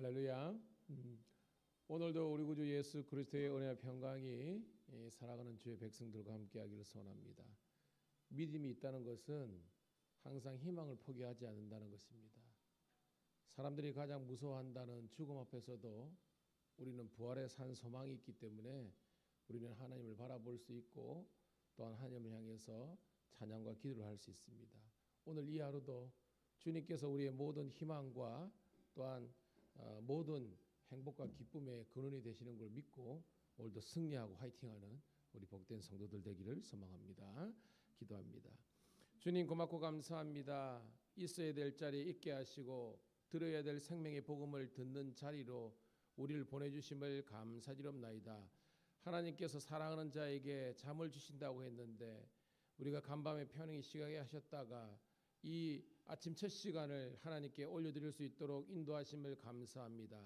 할렐루야. 오늘도 우리 구주 예수 그리스도의 은혜와 평강이 살아가는 주의 백성들과 함께하기를 소원합니다. 믿음이 있다는 것은 항상 희망을 포기하지 않는다는 것입니다. 사람들이 가장 무서워한다는 죽음 앞에서도 우리는 부활의 산 소망이 있기 때문에 우리는 하나님을 바라볼 수 있고 또한 하나님을 향해서 찬양과 기도를 할 수 있습니다. 오늘 이 하루도 주님께서 우리의 모든 희망과 또한 모든 행복과 기쁨의 근원이 되시는 걸 믿고 오늘도 승리하고 화이팅하는 우리 복된 성도들 되기를 소망합니다. 기도합니다. 주님 고맙고 감사합니다. 있어야 될 자리에 있게 하시고 들어야 될 생명의 복음을 듣는 자리로 우리를 보내주심을 감사드립나이다. 하나님께서 사랑하는 자에게 잠을 주신다고 했는데 우리가 간밤에 편히 시가게 하셨다가 이 아침 첫 시간을 하나님께 올려드릴 수 있도록 인도하심을 감사합니다.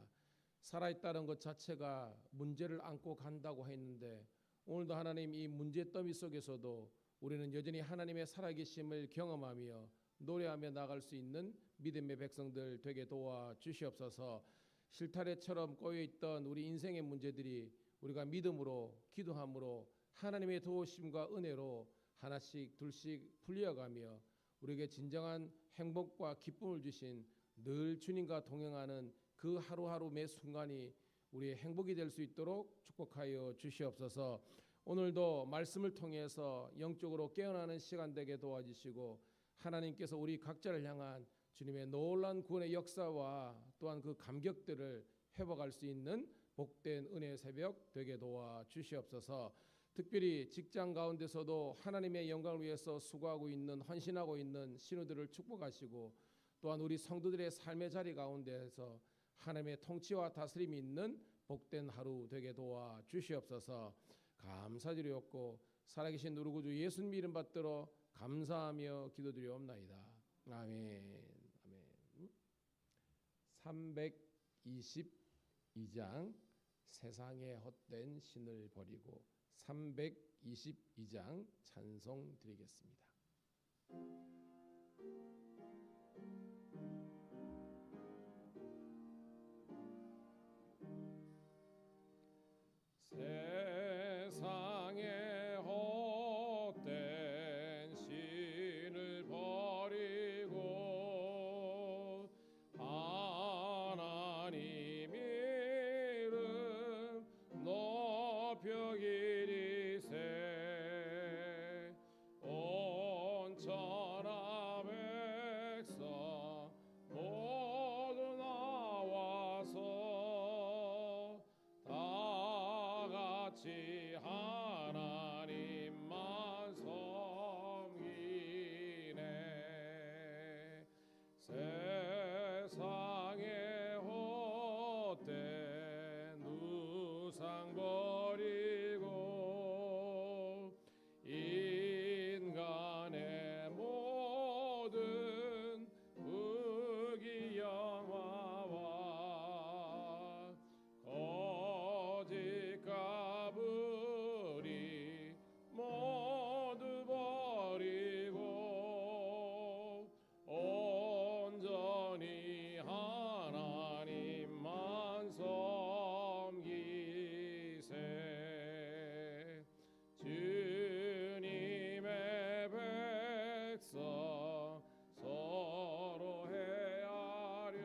살아있다는 것 자체가 문제를 안고 간다고 했는데 오늘도 하나님 이 문제 더미 속에서도 우리는 여전히 하나님의 살아계심을 경험하며 노래하며 나갈 수 있는 믿음의 백성들 되게 도와주시옵소서. 실타래처럼 꼬여있던 우리 인생의 문제들이 우리가 믿음으로 기도함으로 하나님의 도우심과 은혜로 하나씩 둘씩 풀려가며 우리에게 진정한 행복과 기쁨을 주신 늘 주님과 동행하는 그 하루하루 매 순간이 우리의 행복이 될 수 있도록 축복하여 주시옵소서. 오늘도 말씀을 통해서 영적으로 깨어나는 시간 되게 도와주시고 하나님께서 우리 각자를 향한 주님의 놀라운 구원의 역사와 또한 그 감격들을 회복할 수 있는 복된 은혜의 새벽 되게 도와주시옵소서. 특별히 직장 가운데서도 하나님의 영광을 위해서 수고하고 있는 헌신하고 있는 신우들을 축복하시고 또한 우리 성도들의 삶의 자리 가운데에서 하나님의 통치와 다스림이 있는 복된 하루 되게 도와주시옵소서. 감사드리옵고 살아계신 우리 구주 예수님 이름 받들어 감사하며 기도드리옵나이다. 아멘. 아멘. 322장 세상의 헛된 신을 버리고 322장 찬송 드리겠습니다. 세상의 헛된 신을 버리고 하나님 이름 높여 기리세 온 천하 백성 모두 나와서 다 같이 하나님만 섬기네. 세상의 헛된 우상 버리고 인간의 모든 부귀영화와 거짓 가부리 모두 버리고 온전히 하나님만 섬기세. 주님의 백성 서로 헤아려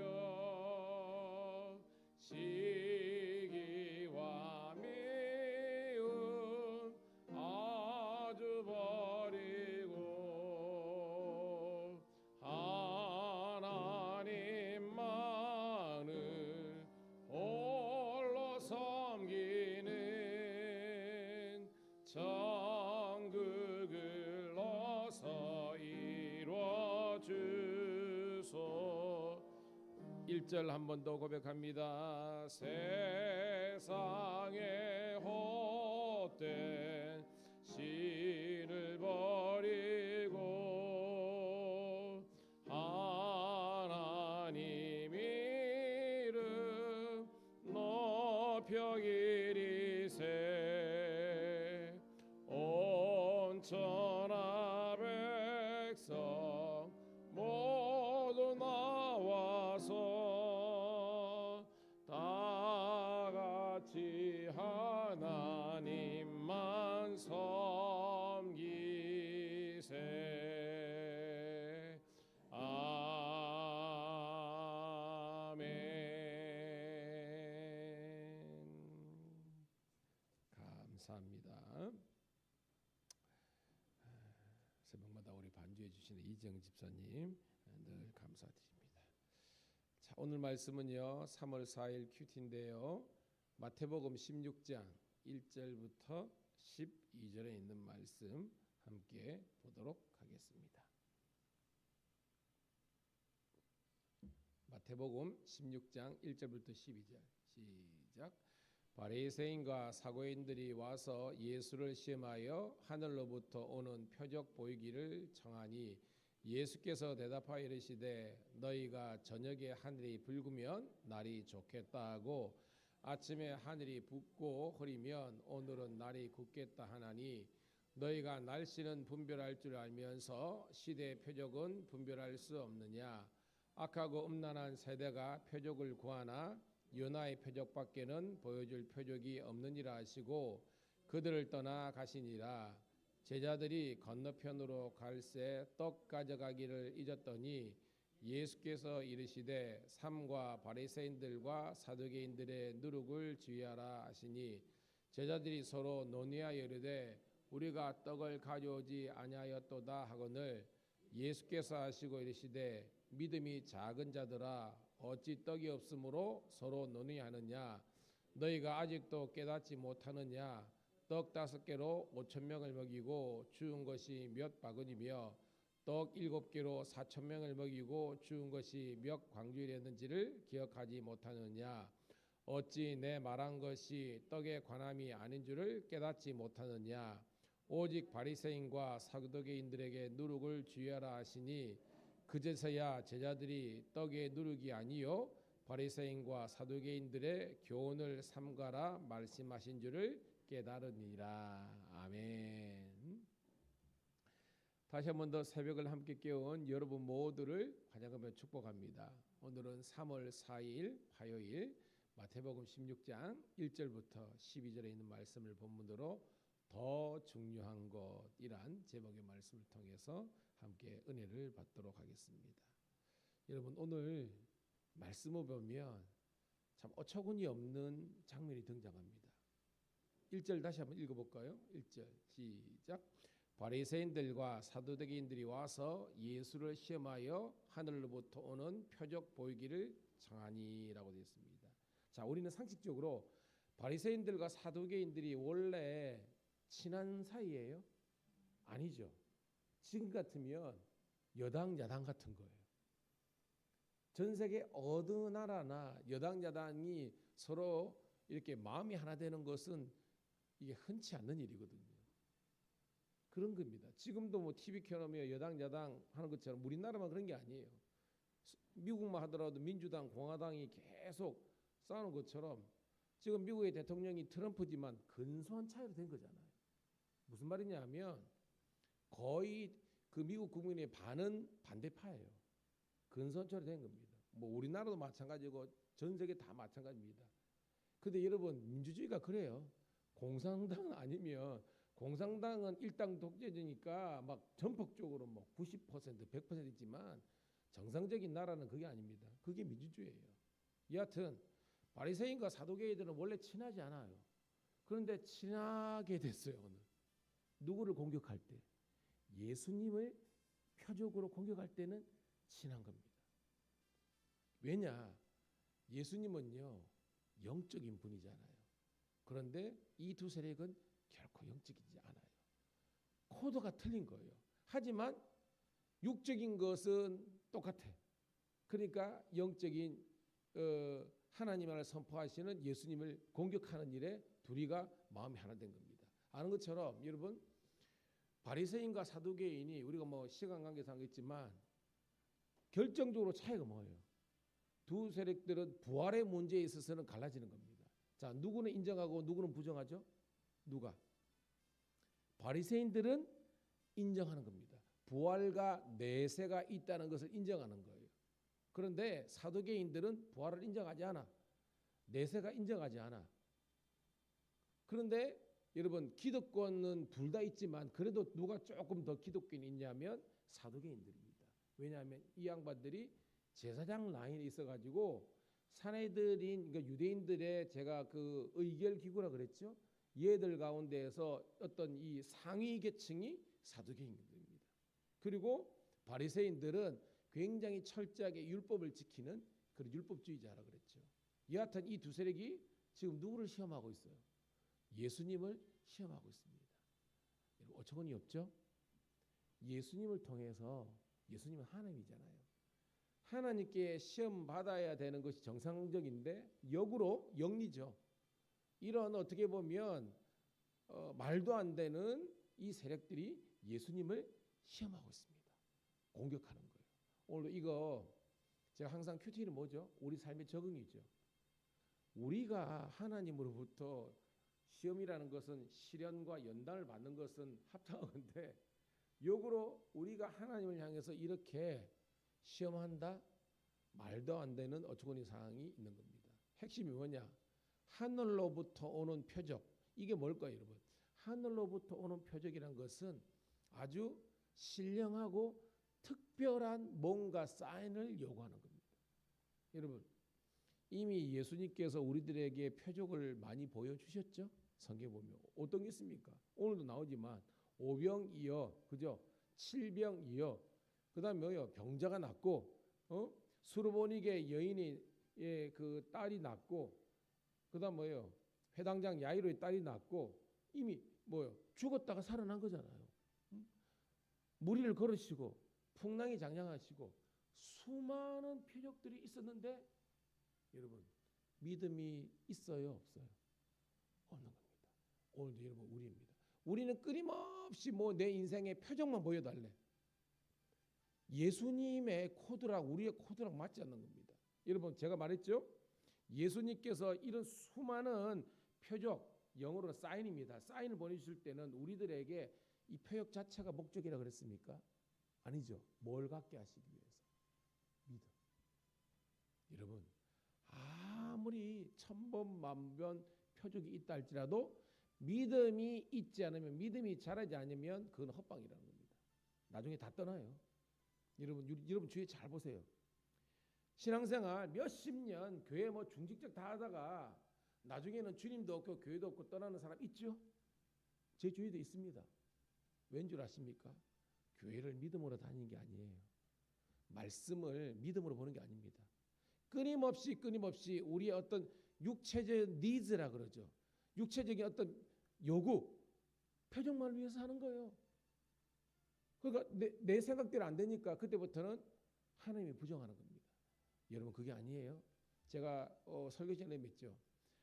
시기와 미움 아주 버리고 하나님만을 홀로 섬기는 천국을 어서 이루어 주소. 1절 한 번 더 고백합니다. 세상의 헛된 신을 버리고 하나님 이름 높여 기리세 온 천하 백성 모두 나와서 감사합니다. 새벽마다 우리 반주해 주시는 이정 집사님 늘 감사드립니다. 자, 오늘 말씀은요 3월 4일 큐티인데요 마태복음 16장 1절부터 12절에 있는 말씀 함께 보도록 하겠습니다. 마태복음 16장 1절부터 12절 시작. 바리새인과 사고인들이 와서 예수를 시험하여 하늘로부터 오는 표적 보이기를 청하니 예수께서 대답하여 이르시되 너희가 저녁에 하늘이 붉으면 날이 좋겠다 하고 아침에 하늘이 붓고 흐리면 오늘은 날이 굳겠다 하나니 너희가 날씨는 분별할 줄 알면서 시대의 표적은 분별할 수 없느냐. 악하고 음란한 세대가 표적을 구하나 요나의 표적밖에는 보여줄 표적이 없느니라 하시고 그들을 떠나 가시니라. 제자들이 건너편으로 갈새 떡 가져가기를 잊었더니 예수께서 이르시되 삼과 바리새인들과 사두개인들의 누룩을 주의하라 하시니 제자들이 서로 논의하여 이르되 우리가 떡을 가져오지 아니하였도다 하거늘 예수께서 하시고 이르시되 믿음이 작은 자들아 어찌 떡이 없으므로 서로 논의하느냐. 너희가 아직도 깨닫지 못하느냐. 떡 5개로 5,000명을 먹이고 주운 것이 몇 바구니며 떡 7개로 4,000명을 먹이고 주운 것이 몇 광주일이었는지를 기억하지 못하느냐. 어찌 내 말한 것이 떡에 관함이 아닌 줄을 깨닫지 못하느냐. 오직 바리새인과 사두개인들에게 누룩을 주의하라 하시니 그제서야 제자들이 떡의 누룩이 아니요 바리새인과 사두개인들의 교훈을 삼가라 말씀하신 줄을 깨달으니라. 아멘. 다시 한 번 더 새벽을 함께 깨운 여러분 모두를 환영하며 축복합니다. 오늘은 3월 4일 화요일 마태복음 16장 1절부터 12절에 있는 말씀을 본문으로 더 중요한 것이란 제목의 말씀을 통해서 함께 은혜를 받도록 하겠습니다. 여러분 오늘 말씀을 보면 참 어처구니 없는 장면이 등장합니다. 1절 다시 한번 읽어볼까요? 1절 시작. 바리새인들과 사두개인들이 와서 예수를 시험하여 하늘로부터 오는 표적 보이기를 청하니라고 되어 있습니다. 자, 우리는 상식적으로 바리새인들과 사두개인들이 원래 친한 사이예요? 아니죠. 지금 같으면 여당 야당 같은 거예요. 전 세계 어느 나라나 여당 야당이 서로 이렇게 마음이 하나 되는 것은 이게 흔치 않는 일이거든요. 그런 겁니다. 지금도 뭐 TV 켜놓으면 여당 야당 하는 것처럼 우리나라만 그런 게 아니에요. 미국만 하더라도 민주당 공화당이 계속 싸우는 것처럼 지금 미국의 대통령이 트럼프지만 근소한 차이로 된 거잖아요. 무슨 말이냐 하면 거의 그 미국 국민의 반은 반대파예요. 근소한 차이로 된 겁니다. 뭐 우리나라도 마찬가지고 전 세계 다 마찬가지입니다. 근데 여러분 민주주의가 그래요. 공산당은 아니면 공산당은 일당 독재제니까 막 전폭적으로 뭐 90% 100% 있지만 정상적인 나라는 그게 아닙니다. 그게 민주주의예요. 여하튼 바리새인과 사두개인들은 원래 친하지 않아요. 그런데 친하게 됐어요. 오늘 누구를 공격할 때? 예수님을 표적으로 공격할 때는 친한 겁니다. 왜냐? 예수님은요 영적인 분이잖아요. 그런데 이 두 세력은 결코 영적이지 않아요. 코드가 틀린 거예요. 하지만 육적인 것은 똑같아. 그러니까 영적인 하나님을 선포하시는 예수님을 공격하는 일에 둘이가 마음이 하나 된 겁니다. 아는 것처럼 여러분 바리새인과 사두개인이 우리가 뭐 시간 관계상 하겠지만 결정적으로 차이가 뭐예요? 두 세력들은 부활의 문제에 있어서는 갈라지는 겁니다. 자, 누구는 인정하고 누구는 부정하죠? 누가? 바리새인들은 인정하는 겁니다. 부활과 내세가 있다는 것을 인정하는 거예요. 그런데 사두개인들은 부활을 인정하지 않아. 내세가 인정하지 않아. 그런데 여러분 기독권은 둘 다 있지만 그래도 누가 조금 더 기독권이 있냐면 사두개인들입니다. 왜냐하면 이 양반들이 제사장 라인에 있어가지고 사내들인 그러니까 유대인들의 제가 그 의결 기구라 그랬죠. 얘들 가운데에서 어떤 이 상위 계층이 사두개인들입니다. 그리고 바리새인들은 굉장히 철저하게 율법을 지키는 그런 율법주의자라 그랬죠. 여하튼 이 두 세력이 지금 누구를 시험하고 있어요? 예수님을 시험하고 있습니다. 어처구니 없죠? 예수님을 통해서, 예수님은 하나님이잖아요. 하나님께 시험 받아야 되는 것이 정상적인데 역으로 영리죠. 이런 어떻게 보면 말도 안 되는 이 세력들이 예수님을 시험하고 있습니다. 공격하는 거예요. 오늘 이거 제가 항상 큐티는 뭐죠? 우리 삶의 적응이죠. 우리가 하나님으로부터 시험이라는 것은 시련과 연단을 받는 것은 합당한 건데 역으로 우리가 하나님을 향해서 이렇게 시험한다? 말도 안 되는 어처구니 상황이 있는 겁니다. 핵심이 뭐냐? 하늘로부터 오는 표적. 이게 뭘까요, 여러분? 하늘로부터 오는 표적이란 것은 아주 신령하고 특별한 뭔가 사인을 요구하는 겁니다. 여러분, 이미 예수님께서 우리들에게 표적을 많이 보여주셨죠? 성경에 보면 어떤 게 있습니까? 오늘도 나오지만 오병이어, 그죠? 칠병이어, 그다음에 뭐요? 병자가 낫고, 수르보니게 여인이 그 딸이 낫고, 그다음 뭐요? 회당장 야이로의 딸이 낫고, 이미 뭐요? 죽었다가 살아난 거잖아요. 무리를 걸으시고 풍랑이 장량하시고 수많은 표적들이 있었는데 여러분 믿음이 있어요, 없어요? 없는 겁니다. 오늘도 여러분 우리입니다. 우리는 끊임없이 뭐 내 인생의 표적만 보여달래. 예수님의 코드랑 우리의 코드랑 맞지 않는 겁니다. 여러분 제가 말했죠? 예수님께서 이런 수많은 표적, 영어로는 사인입니다. 사인을 보내주실 때는 우리들에게 이 표적 자체가 목적이라 그랬습니까? 아니죠. 뭘 갖게 하시기 위해서? 믿음. 여러분 아무리 천번만번 표적이 있다 할지라도 믿음이 있지 않으면, 믿음이 자라지 않으면 그건 헛방이라는 겁니다. 나중에 다 떠나요. 여러분 주위에 잘 보세요. 신앙생활 몇십 년 교회 뭐 중직적 다 하다가 나중에는 주님도 없고 교회도 없고 떠나는 사람 있죠? 제 주위에도 있습니다. 왠 줄 아십니까? 교회를 믿음으로 다니는 게 아니에요. 말씀을 믿음으로 보는 게 아닙니다. 끊임없이 우리의 어떤 육체적 니즈라 그러죠. 육체적인 어떤 요구, 표적만을 위해서 하는 거예요. 그러니까 내 생각대로 안 되니까 그때부터는 하나님이 부정하는 겁니다. 여러분 그게 아니에요. 제가 설교 전에 맺죠.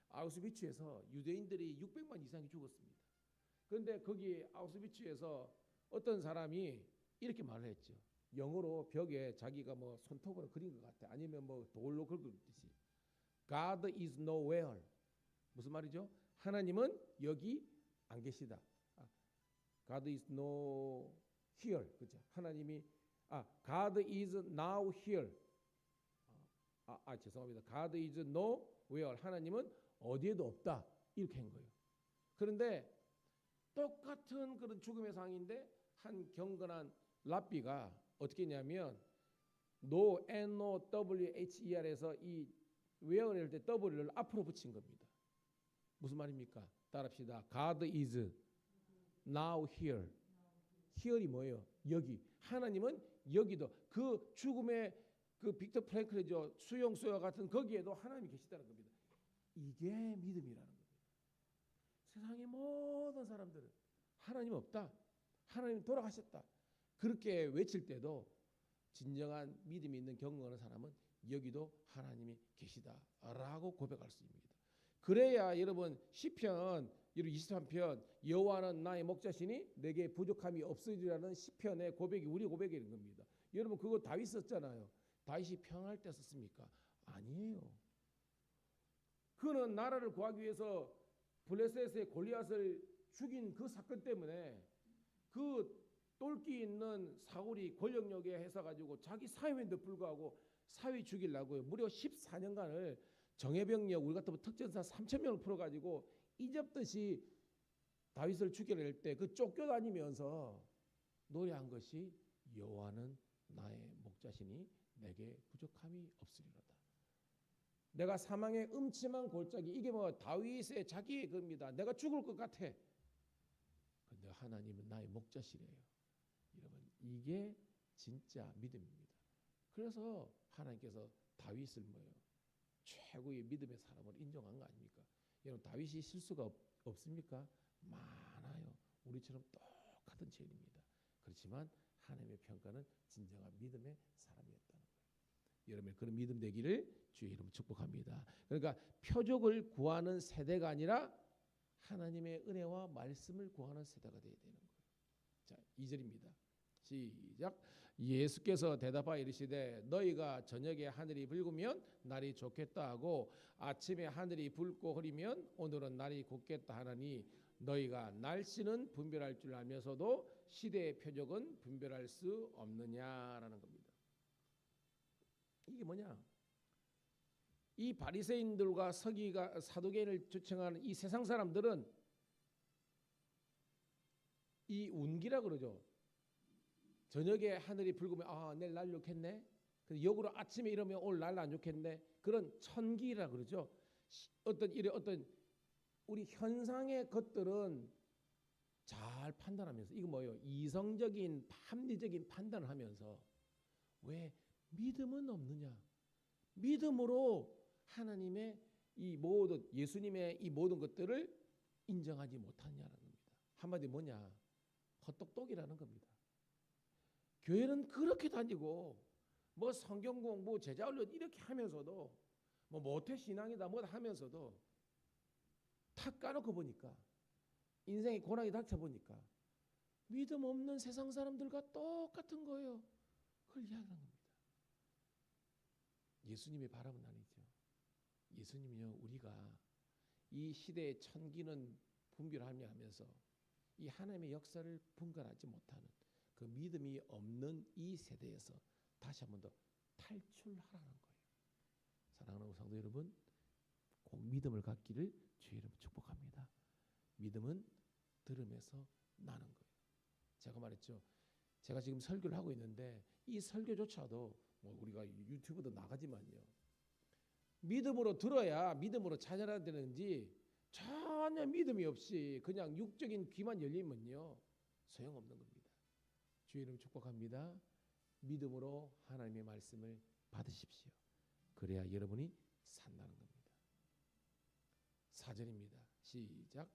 아우슈비츠에서 유대인들이 600만 이상이 죽었습니다. 그런데 거기 아우슈비츠에서 어떤 사람이 이렇게 말을 했죠. 영어로 벽에 자기가 뭐 손톱으로 그린 것 같아. 아니면 뭐 돌로 긁듯이. God is nowhere. 무슨 말이죠? 하나님은 여기 안 계시다. God is no here. 그죠? 하나님이 God is now here. 죄송합니다. God is nowhere. 하나님은 어디에도 없다. 이렇게 한 거예요. 그런데 똑같은 그런 죽음의 상황인데 한 경건한 랍비가 어떻게 했냐면 no, no, wher에서 이 where를 할 때 w를 앞으로 붙인 겁니다. 무슨 말입니까? 따라합시다. God is now here. here이 뭐예요? 여기. 하나님은 여기도. 그 죽음의 그 빅터 프랭클이죠. 수용소와 같은 거기에도 하나님이 계시다는 겁니다. 이게 믿음이라는 겁니다. 세상의 모든 사람들은 하나님 없다. 하나님 돌아가셨다. 그렇게 외칠 때도 진정한 믿음이 있는 경건한 사람은 여기도 하나님이 계시다라고 고백할 수 있습니다. 그래야 여러분 시편 23편 여호와는 나의 목자시니 내게 부족함이 없으리라는 시편의 고백이 우리 고백인 겁니다. 여러분 그거 다윗 썼잖아요. 다윗이 평안할 때 썼습니까? 아니에요. 그는 나라를 구하기 위해서 블레셋의 골리앗을 죽인 그 사건 때문에 그 똘끼 있는 사울이 권력력에 해서 자기 사위인데 불구하고 사위 죽이려고요. 무려 14년간을 정예병력 우리 같으면 특전사 3,000명을 풀어가지고 이집듯이 다윗을 죽여낼 때 그 쫓겨다니면서 노래한 것이 여호와는 나의 목자시니 내게 부족함이 없으리로다. 내가 사망의 음침한 골짜기, 이게 뭐 다윗의 자기의 겁니다. 내가 죽을 것 같아. 근데 하나님은 나의 목자시래요. 여러분, 이게 진짜 믿음입니다. 그래서 하나님께서 다윗을 뭐예요? 최고의 믿음의 사람을 인정한 거 아닙니까? 여러분, 다윗이 실수가 없습니까? 많아요. 우리처럼 똑같은 죄인입니다. 그렇지만 하나님의 평가는 진정한 믿음의 사람이었다는 거예요. 여러분, 그런 믿음 되기를 주의 이름으로 축복합니다. 그러니까 표적을 구하는 세대가 아니라 하나님의 은혜와 말씀을 구하는 세대가 되어야 되는 거예요. 자, 2절입니다. 시작. 예수께서 대답하여 이르시되 너희가 저녁에 하늘이 붉으면 날이 좋겠다 하고 아침에 하늘이 붉고 흐리면 오늘은 날이 곱겠다 하나니 너희가 날씨는 분별할 줄 알면서도 시대의 표적은 분별할 수 없느냐라는 겁니다. 이게 뭐냐? 이 바리새인들과 서기가 사두개인을 주청하는 이 세상 사람들은 이 운기라 그러죠. 저녁에 하늘이 붉으면 내일 날 좋겠네. 근데 역으로 아침에 이러면 오늘 날 안 좋겠네. 그런 천기라 그러죠. 어떤 우리 현상의 것들은 잘 판단하면서 이거 뭐예요? 이성적인 합리적인 판단을 하면서 왜 믿음은 없느냐? 믿음으로 하나님의 이 모든 예수님의 이 모든 것들을 인정하지 못하냐는 겁니다. 한마디 뭐냐? 헛똑똑이라는 겁니다. 교회는 그렇게 다니고 뭐 성경 공부 제자 훈련 이렇게 하면서도 뭐 모태 신앙이다 뭐 하면서도 탁 까놓고 보니까 인생의 고난이 닥쳐 보니까 믿음 없는 세상 사람들과 똑같은 거예요. 그걸 이야기하는 겁니다. 예수님의 바람은 아니죠. 예수님은요, 우리가 이 시대의 천기는 분별하며 하면서 이 하나님의 역사를 분간하지 못하는 그 믿음이 없는 이 세대에서 다시 한 번 더 탈출하라는 거예요. 사랑하는 성도 여러분, 꼭 믿음을 갖기를 주의 이름으로 축복합니다. 믿음은 들음에서 나는 거예요. 제가 말했죠. 제가 지금 설교를 하고 있는데 이 설교조차도 뭐 우리가 유튜브도 나가지만요. 믿음으로 들어야 믿음으로 찾아야 되는지 전혀 믿음이 없이 그냥 육적인 귀만 열리면요 소용없는 겁니다. 주의 이름 축복합니다. 믿음으로 하나님의 말씀을 받으십시오. 그래야 여러분이 산다는 겁니다. 4절입니다. 시작.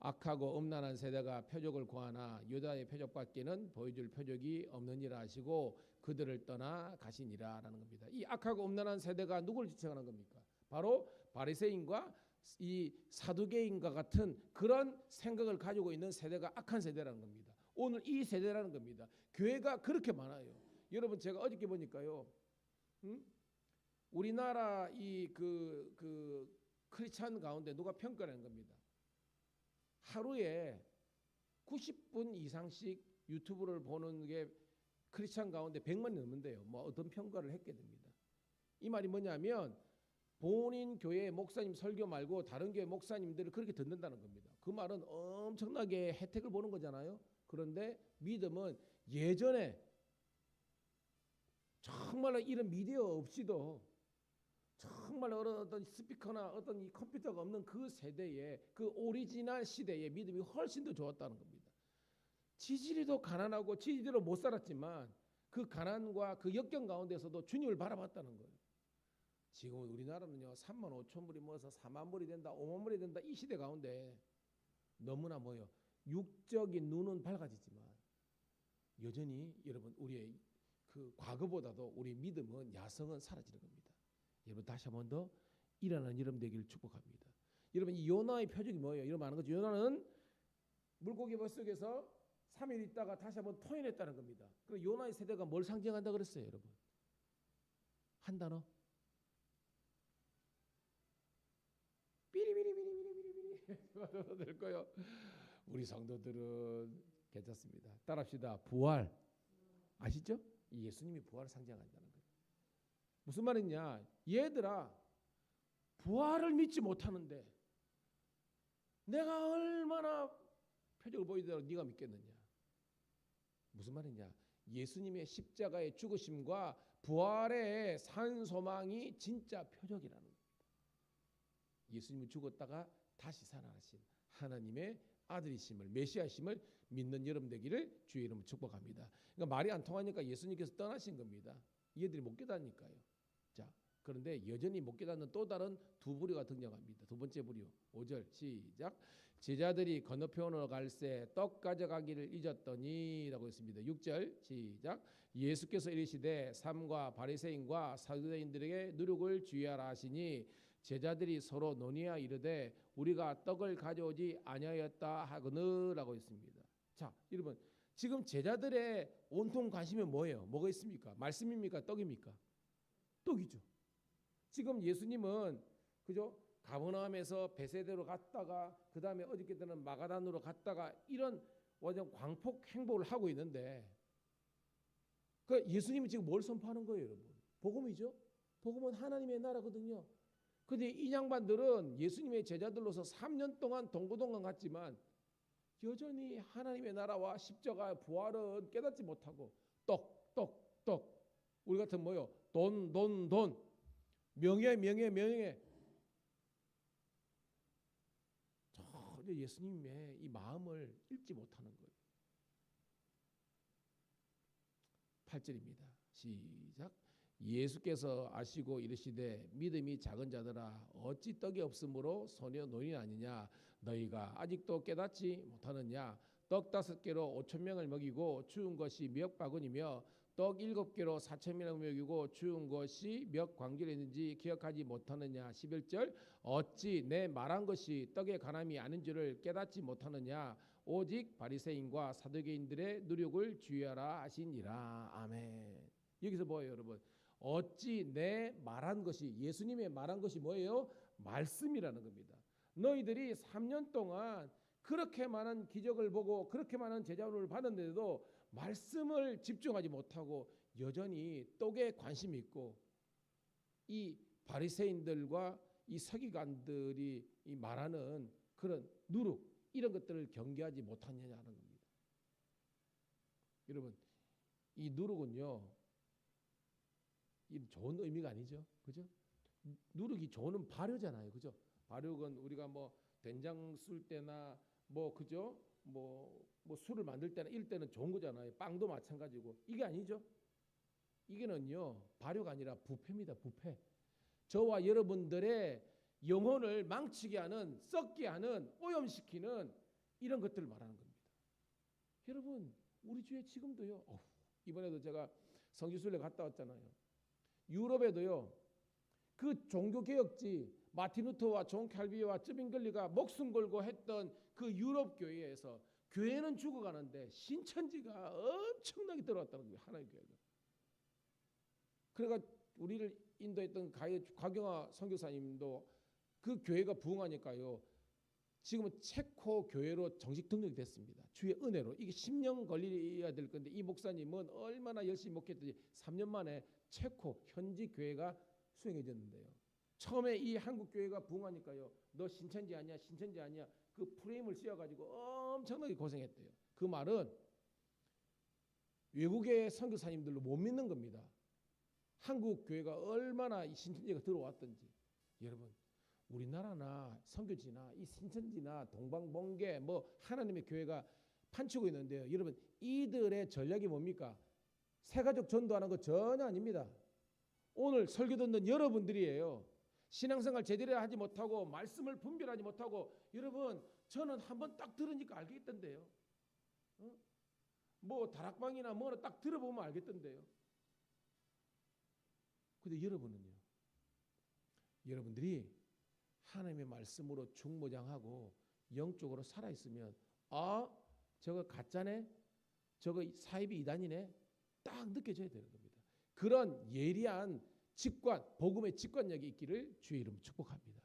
악하고 음란한 세대가 표적을 구하나 유다의 표적밖에는 보여줄 표적이 없느니라 하시고 그들을 떠나 가시니라 라는 겁니다. 이 악하고 음란한 세대가 누구를 지칭하는 겁니까? 바로 바리새인과 이 사두개인과 같은 그런 생각을 가지고 있는 세대가 악한 세대라는 겁니다. 오늘 이 세대라는 겁니다. 교회가 그렇게 많아요. 여러분, 제가 어저께 보니까요, 우리나라 이 크리스찬 가운데 누가 평가하는 겁니다. 하루에 90분 이상씩 유튜브를 보는 게 크리스찬 가운데 100만이 넘는데요. 뭐 어떤 평가를 했게 됩니다. 이 말이 뭐냐면 본인 교회 목사님 설교 말고 다른 교회 목사님들을 그렇게 듣는다는 겁니다. 그 말은 엄청나게 혜택을 보는 거잖아요. 그런데 믿음은 예전에 정말로 이런 미디어 없이도 정말 어떤 스피커나 어떤 이 컴퓨터가 없는 그 세대에 그 오리지널 시대에 믿음이 훨씬 더 좋았다는 겁니다. 지지리도 가난하고 지지리로 못 살았지만 그 가난과 그 역경 가운데서도 주님을 바라봤다는 거예요. 지금 우리나라는요 3만 5천 불이 모여서 4만 불이 된다 5만 불이 된다 이 시대 가운데 너무나 뭐요 육적인 눈은 밝아지지만 여전히 여러분 우리의 그 과거보다도 우리 믿음은 야성은 사라지는 겁니다. 여러분 다시 한 번 더 일어나는 여러분 되기를 축복합니다. 여러분 이 요나의 표적이 뭐예요? 여러분 아는 거죠. 요나는 물고기 뱃속에서 3일 있다가 다시 한번 토해냈다는 겁니다. 그럼 요나의 세대가 뭘 상징한다 그랬어요, 여러분? 한 단어. 삐리삐리삐리삐리삐리 될 거예요. 우리 성도들은 괜찮습니다. 따라합시다. 부활. 아시죠? 예수님이 부활을 상징한다는 거예요. 무슨 말이냐? 얘들아, 부활을 믿지 못하는데 내가 얼마나 표적을 보이더라도 네가 믿겠느냐? 무슨 말이냐? 예수님의 십자가의 죽으심과 부활의 산 소망이 진짜 표적이라는 겁니다. 예수님이 죽었다가 다시 살아나신 하나님의 아들이심을, 메시아심을 믿는 여러분 되기를 주의 이름으로 축복합니다. 그러니까 말이 안 통하니까 예수님께서 떠나신 겁니다. 얘들이 못 깨닫으니까요. 자, 그런데 여전히 못 깨닫는 또 다른 두 부류가 등장합니다. 두 번째 부류, 5절 시작. 제자들이 건너편으로 갈새 떡 가져가기를 잊었더니 라고 했습니다. 6절 시작. 예수께서 이르시되 삼가 바리새인과 사두개인들에게 누룩을 주의하라 하시니 제자들이 서로 논의하여 이르되 우리가 떡을 가져오지 아니하였다 하거늘라고 했습니다. 자, 여러분 지금 제자들의 온통 관심이 뭐예요? 뭐가 있습니까? 말씀입니까? 떡입니까? 떡이죠. 지금 예수님은 그죠? 가버나움에서 베세대로 갔다가 그 다음에 어저께는 마가단으로 갔다가 이런 완전 광폭 행보를 하고 있는데 그 예수님이 지금 뭘 선포하는 거예요, 여러분? 복음이죠. 복음은 하나님의 나라거든요. 근데 이 양반들은 예수님의 제자들로서 3년 동안 동고동강 갔지만 여전히 하나님의 나라와 십자가의 부활은 깨닫지 못하고 떡 우리 같은 뭐요? 돈 명예 전혀 예수님의 이 마음을 읽지 못하는 거예요. 8절입니다. 시작. 예수께서 아시고 이르시되 믿음이 작은 자들아 어찌 떡이 없으므로 소녀 논이 아니냐 너희가 아직도 깨닫지 못하느냐 떡 5개로 5,000명을 먹이고 주운 것이 몇 바구니며 떡 7개로 4,000명을 먹이고 주운 것이 몇 광길이었는지 기억하지 못하느냐 11절 어찌 내 말한 것이 떡에 관함이 아닌 줄을 깨닫지 못하느냐 오직 바리새인과 사두개인들의 누룩을 주의하라 하시니라. 아멘. 여기서 뭐예요, 여러분? 어찌 내 말한 것이 예수님의 말한 것이 뭐예요? 말씀이라는 겁니다. 너희들이 3년 동안 그렇게 많은 기적을 보고 그렇게 많은 제자를 받았는데도 말씀을 집중하지 못하고 여전히 떡에 관심이 있고 이 바리새인들과 이 서기관들이 이 말하는 그런 누룩 이런 것들을 경계하지 못하느냐는 겁니다. 여러분 이 누룩은요 이 좋은 의미가 아니죠, 그죠? 누룩이 좋은 발효잖아요, 그죠? 발효는 우리가 뭐 된장 쓸 때나 뭐 그죠? 뭐 술을 만들 때나 이럴 때는 좋은 거잖아요. 빵도 마찬가지고 이게 아니죠. 이게는요 발효가 아니라 부패입니다. 부패. 저와 여러분들의 영혼을 망치게 하는, 썩게 하는, 오염시키는 이런 것들을 말하는 겁니다. 여러분 우리 주에 지금도요. 이번에도 제가 성지순례 갔다 왔잖아요. 유럽에도요. 그 종교개혁지 마틴 루터와 존 칼비와 쯔빙글리가 목숨 걸고 했던 그 유럽 교회에서 교회는 죽어가는데 신천지가 엄청나게 들어왔다는 거예요. 하나의 교회가. 그러니까 우리를 인도했던 곽영하 선교사님도 그 교회가 부흥하니까요. 지금은 체코 교회로 정식 등록이 됐습니다. 주의 은혜로. 이게 10년 걸려야 될 건데 이 목사님은 얼마나 열심히 목회했더니 3년 만에 체코 현지 교회가 수행해졌는데요. 처음에 이 한국 교회가 부흥하니까요. 너 신천지 아니야? 신천지 아니야? 그 프레임을 씌워가지고 엄청나게 고생했대요. 그 말은 외국의 선교사님들로 못 믿는 겁니다. 한국 교회가 얼마나 이 신천지가 들어왔던지. 여러분 우리나라나 선교지나 이 신천지나 동방번개 뭐 하나님의 교회가 판치고 있는데요. 여러분 이들의 전략이 뭡니까? 새가족 전도하는 거 전혀 아닙니다. 오늘 설교 듣는 여러분들이에요. 신앙생활 제대로 하지 못하고 말씀을 분별하지 못하고 여러분 저는 한번 딱 들으니까 알겠던데요. 뭐 다락방이나 뭐나 딱 들어보면 알겠던데요. 근데 여러분은요. 여러분들이 하나님의 말씀으로 중무장하고 영적으로 살아있으면 저거 가짜네? 저거 사이비 이단이네? 딱 느껴져야 되는 겁니다. 그런 예리한 직관, 복음의 직관력이 있기를 주의 이름 축복합니다.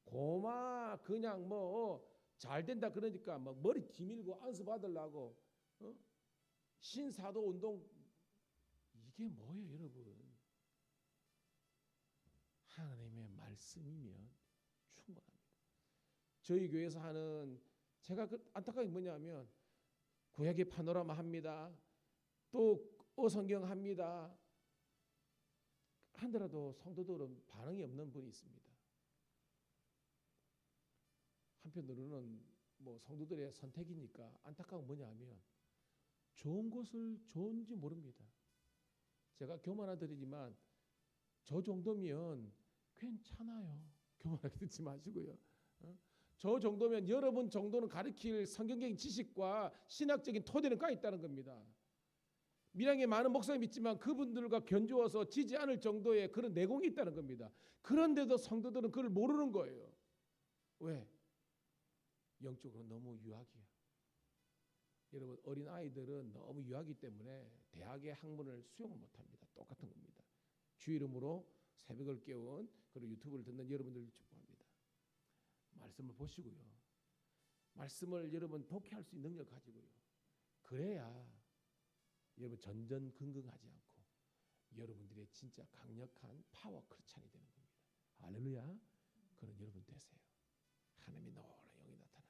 고마 그냥 뭐 잘 된다 그러니까 막 머리 뒤밀고 안수 받으려고 신사도 운동 이게 뭐예요, 여러분? 하나님의 말씀이면 충분합니다. 저희 교회에서 하는 제가 안타까운 게 뭐냐면 구약의 파노라마 합니다. 또 어성경 합니다. 한더라도 성도들은 반응이 없는 분이 있습니다. 한편으로는 뭐 성도들의 선택이니까 안타까운 건 뭐냐면 좋은 곳을 좋은지 모릅니다. 제가 교만하더니만 저 정도면 괜찮아요. 교만하게 듣지 마시고요. 저 정도면 여러분 정도는 가르칠 성경적인 지식과 신학적인 토대는 까 있다는 겁니다. 밀양에 많은 목사님이 있지만 그분들과 견주어서 지지 않을 정도의 그런 내공이 있다는 겁니다. 그런데도 성도들은 그걸 모르는 거예요. 왜? 영적으로 너무 유학이야. 여러분 어린 아이들은 너무 유하기 때문에 대학의 학문을 수용을 못합니다. 똑같은 겁니다. 주 이름으로 새벽을 깨운 그리고 유튜브를 듣는 여러분들을 축복합니다. 말씀을 보시고요. 말씀을 여러분 독해할 수 있는 능력을 가지고요. 그래야 여러분 전전긍긍하지 않고 여러분들의 진짜 강력한 파워 크리스찬이 되는 겁니다. 할렐루야. 그런 여러분 되세요. 하나님의 놀라운 영이 나타납니다.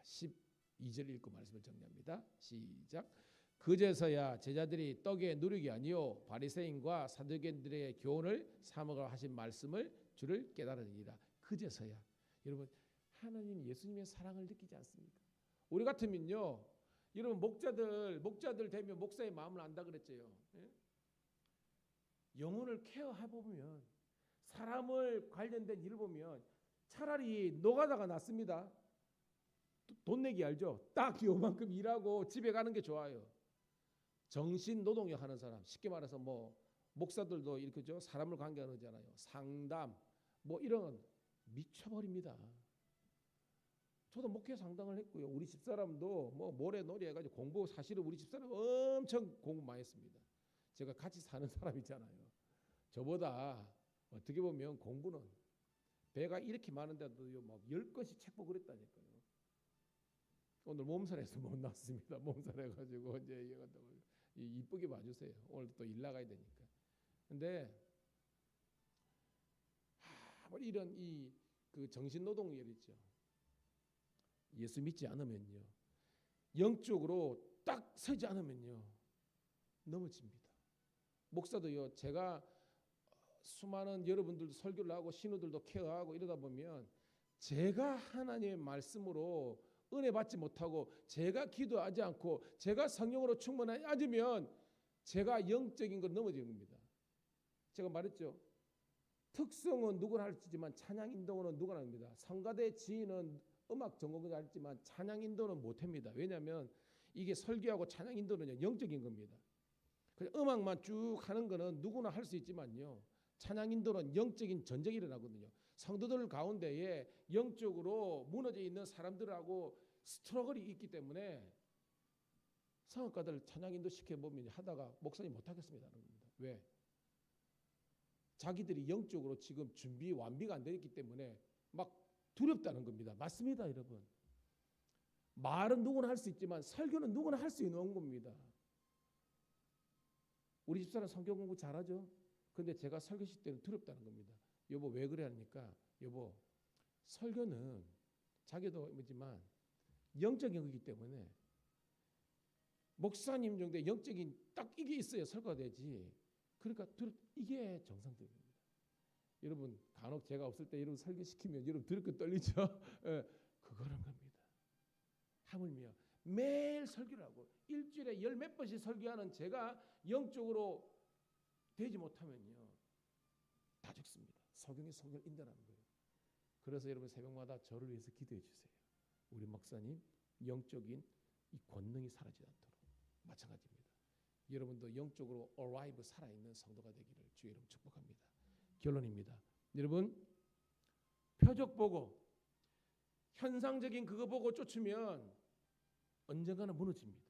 12절 읽고 말씀을 정리합니다. 시작. 그제서야 제자들이 떡의 누룩이 아니요 바리새인과 사두개인들의 교훈을 사먹으라 하신 말씀을 주를 깨달으니라. 그제서야. 여러분 하나님 예수님의 사랑을 느끼지 않습니까? 우리 같으면요. 여러분 목자들 되면 목사의 마음을 안다 그랬죠. 예? 영혼을 케어해 보면 사람을 관련된 일을 보면 차라리 노가다가 낫습니다. 돈 내기 알죠? 딱 요만큼 일하고 집에 가는 게 좋아요. 정신 노동력 하는 사람, 쉽게 말해서 뭐 목사들도 이렇게죠. 사람을 관계하잖아요. 상담 뭐 이런 미쳐버립니다. 저도 목회 상담을 했고요. 우리 집사람도 뭐 모래놀이 해가지고 공부 사실은 우리 집사람 엄청 공부 많이 했습니다. 제가 같이 사는 사람이잖아요. 저보다 어떻게 보면 공부는 배가 이렇게 많은데도 막 10권씩 책 보고 그랬다니까요. 오늘 몸살에서 못 나왔습니다. 몸살 해가지고 이제 이쁘게 봐주세요. 오늘 또 일 나가야 되니까. 근데 이런 그 정신노동력 있죠. 예수 믿지 않으면요. 영적으로 딱 서지 않으면요. 넘어집니다. 목사도요. 제가 수많은 여러분들도 설교를 하고 신우들도 케어하고 이러다 보면 제가 하나님의 말씀으로 은혜 받지 못하고 제가 기도하지 않고 제가 성령으로 충만하지 않으면 제가 영적인 걸 넘어지는 겁니다. 제가 말했죠. 특성은 누구나 할 수 있지만 찬양 인도는 누구나 합니다. 성가대 지인은 음악 전공은 알지만 찬양 인도는 못합니다. 왜냐하면 이게 설교하고 찬양 인도는 영적인 겁니다. 그냥 음악만 쭉 하는 거는 누구나 할 수 있지만요. 찬양 인도는 영적인 전쟁이 일어나거든요. 성도들 가운데에 영적으로 무너져 있는 사람들하고 스트러글이 있기 때문에 성악가들 찬양 인도 시켜보면 하다가 목사님 못하겠습니다. 왜? 자기들이 영적으로 지금 준비 완비가 안 되었기 때문에 막 두렵다는 겁니다. 맞습니다, 여러분. 말은 누구나 할 수 있지만 설교는 누구나 할 수 있는 겁니다. 우리 집사람 성경 공부 잘하죠? 근데 제가 설교실 때는 두렵다는 겁니다. 여보 왜 그래 하니까 여보 설교는 자기도 뭐지만 영적인 거기 때문에 목사님 정도의 영적인 딱 이게 있어야 설교가 되지. 그러니까 이게 정상적입니다. 여러분 간혹 제가 없을 때 여러분 설교시키면 여러분 들고 떨리죠? 예, 그거는 겁니다. 하물며 매일 설교를 하고 일주일에 열 몇 번씩 설교하는 제가 영적으로 되지 못하면요. 다 죽습니다. 성경이 성경을 인도하는 거예요. 그래서 여러분 새벽마다 저를 위해서 기도해 주세요. 우리 목사님 영적인 이 권능이 사라지지 않도록. 마찬가지입니다. 여러분도 영적으로 alive 살아있는 성도가 되기를 주의 이름 축복합니다. 결론입니다. 여러분 표적 보고 현상적인 그거 보고 쫓으면 언젠가는 무너집니다.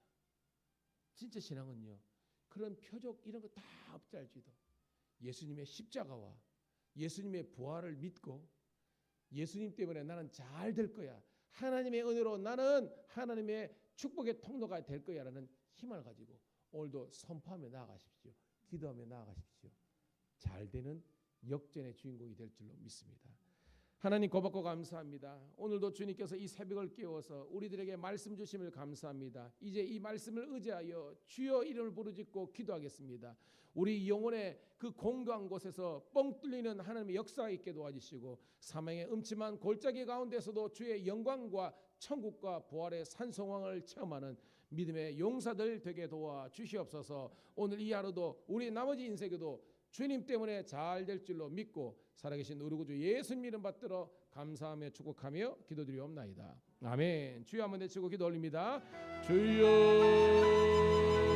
진짜 신앙은요. 그런 표적 이런 거 다 없지 알지도 예수님의 십자가와 예수님의 부활을 믿고 예수님 때문에 나는 잘 될 거야. 하나님의 은혜로 나는 하나님의 축복의 통로가 될 거야라는 힘을 가지고 오늘도 선포하며 나아가십시오. 기도하며 나아가십시오. 잘 되는 역전의 주인공이 될 줄로 믿습니다. 하나님 고맙고 감사합니다. 오늘도 주님께서 이 새벽을 깨워서 우리들에게 말씀 주심을 감사합니다. 이제 이 말씀을 의지하여 주여 이름을 부르짖고 기도하겠습니다. 우리 영혼의 그 공고한 곳에서 뻥 뚫리는 하나님의 역사가 있게 도와주시고 사망의 음침한 골짜기 가운데서도 주의 영광과 천국과 부활의 산성왕을 체험하는 믿음의 용사들 되게 도와 주시옵소서. 오늘 이 하루도 우리 나머지 인생에도 주님 때문에 잘 될 줄로 믿고 살아계신 우리 구주 예수님 이름 받들어 감사하며 축복하며 기도드리옵나이다. 아멘. 주여 한번 외치고 기도 올립니다. 주여